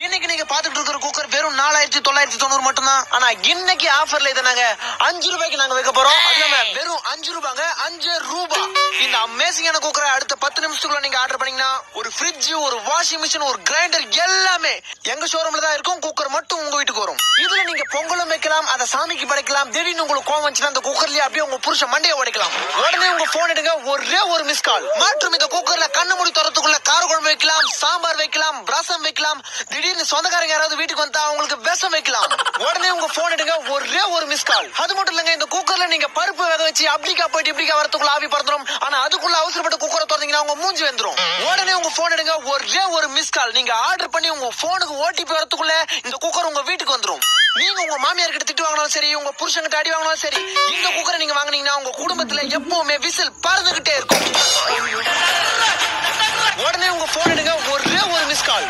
இன்னைக்கு நீங்க பாத்துட்டு இருக்கிற குக்கர் வெறும் 4990 மட்டும் தான். ஆனா இன்னைக்கு ஆஃபர்ல இதை நாங்க 5 ரூபாய்க்கு நாங்க வைக்க போறோம். அதுல வெறும் 5 ரூபாங்க, 5 ரூபாய். இந்த அமேசிங்கான குக்கரை அடுத்த 10 நிமிஷத்துக்குள்ள நீங்க ஆர்டர் பண்ணீங்கன்னா ஒரு ஃப்ரிட்ஜ், ஒரு வாஷிங் மிஷின், ஒரு கிரைண்டர் எல்லாமே எங்க ஷோரூம்ல தான் இருக்கும். குக்கர் மட்டும் உங்க வீட்டுக்கு வரும். இதுல நீங்க பொங்கலும் வைக்கலாம், அதை சாமிக்கு படைக்கலாம். திடீர்னு உங்களுக்கு கோவம் வந்துச்சுன்னா அந்த குக்கர்லயே அப்படியே உங்க புருஷ மண்டையை உடைக்கலாம். உடனே உங்க போன் எடுங்க, ஒரே ஒரு மிஸ் கால். மற்றும் இந்த குக்கர்ல கண்ணு மூடி தரத்துக்குள்ள கார குழம்பு வைக்கலாம், சாம்பார் வைக்கலாம், ரசம் வைக்கலாம். திடீர்னு சொந்தக்காரங்க யாராவது வீட்டுக்கு வந்தா அவங்களுக்கு விஷம் வைக்கலாம். உடனே உங்க போன் எடுங்க, ஒரே ஒரு மிஸ் கால். அது மட்டும் இல்லங்க, இந்த குக்கர்ல நீங்க பருப்பு வேக வச்சு அப்படிக்கா போயிட்டு இப்படிக்கா வரதுக்குள்ள ஆவி பறந்துடும். ஆனா அதுக்குள்ள அவசரப்பட்டு குக்கரை திறந்தீங்கன்னா உங்க மூஞ்சி வந்துரும். உடனே உங்க போன் எடுங்க, ஒரே ஒரு மிஸ் கால். நீங்க ஆர்டர் பண்ணி உங்க போனுக்கு ஓடிபி வரதுக்குள்ள இந்த குக்கர் உங்க வீட்டுக்கு வந்துரும். நீங்க உங்க மாமியார் கிட்ட திட்டு வாங்கினாலும் சரி, உங்க புருஷனுக்கு அடி வாங்கினாலும் சரி, இந்த குக்கரை நீங்க வாங்கினீங்கன்னா உங்க குடும்பத்துல எப்பவுமே விசில் பறந்துகிட்டே இருக்கும். உடனே உங்க போன் எடுங்க, ஒரே ஒரு மிஸ் கால்.